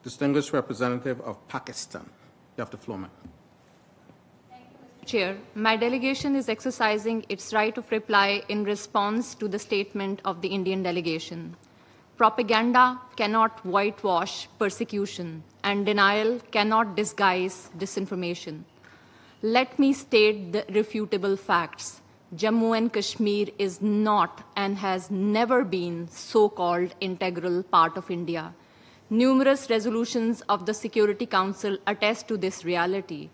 distinguished representative of Pakistan. You have the floor, ma'am. Chair, my delegation is exercising its right of reply in response to the statement of the Indian delegation. Propaganda cannot whitewash persecution, and denial cannot disguise disinformation. Let me state the irrefutable facts. Jammu and Kashmir is not and has never been so-called integral part of India. Numerous resolutions of the Security Council attest to this reality.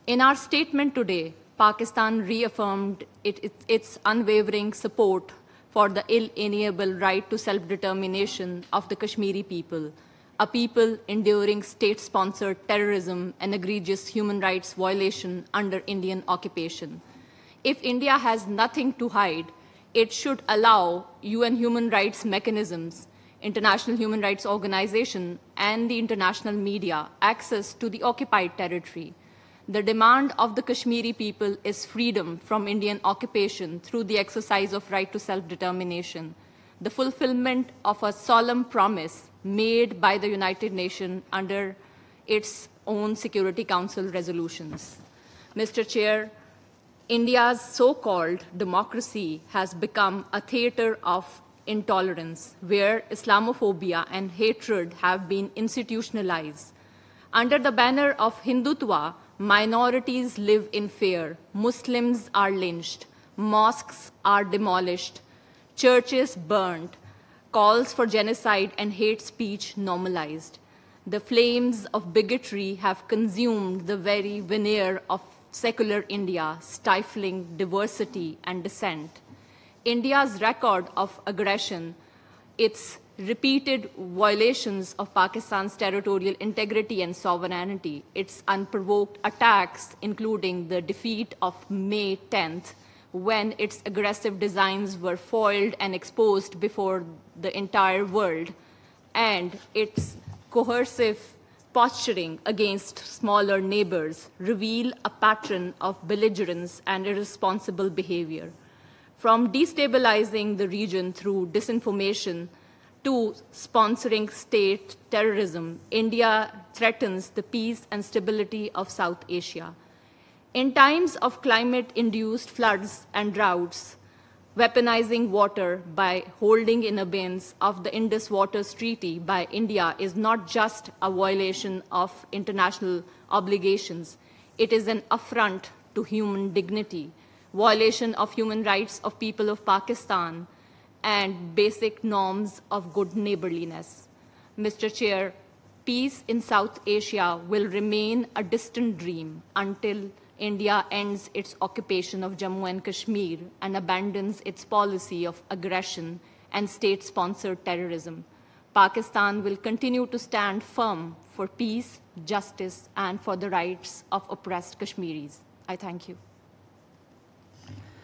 In our statement today, Pakistan reaffirmed its unwavering support for the inalienable right to self-determination of the Kashmiri people, a people enduring state-sponsored terrorism and egregious human rights violation under Indian occupation. If India has nothing to hide, it should allow UN human rights mechanisms, International Human Rights Organization, and the international media access to the occupied territory. The demand of the Kashmiri people is freedom from Indian occupation through the exercise of right to self-determination, the fulfillment of a solemn promise made by the United Nations under its own Security Council resolutions. Mr. Chair, India's so-called democracy has become a theater of intolerance, where Islamophobia and hatred have been institutionalized. Under the banner of Hindutva, minorities live in fear, Muslims are lynched, mosques are demolished, churches burned, calls for genocide and hate speech normalized. The flames of bigotry have consumed the very veneer of secular India, stifling diversity and dissent. India's record of aggression, its repeated violations of Pakistan's territorial integrity and sovereignty, its unprovoked attacks, including the defeat of May 10th, when its aggressive designs were foiled and exposed before the entire world, and its coercive posturing against smaller neighbors reveal a pattern of belligerence and irresponsible behavior. From destabilizing the region through disinformation to sponsoring state terrorism, India threatens the peace and stability of South Asia. In times of climate-induced floods and droughts, weaponizing water by holding in abeyance of the Indus Waters Treaty by India is not just a violation of international obligations. It is an affront to human dignity, violation of human rights of people of Pakistan, and basic norms of good neighborliness. Mr. Chair, peace in South Asia will remain a distant dream until India ends its occupation of Jammu and Kashmir and abandons its policy of aggression and state-sponsored terrorism. Pakistan will continue to stand firm for peace, justice, and for the rights of oppressed Kashmiris. I thank you.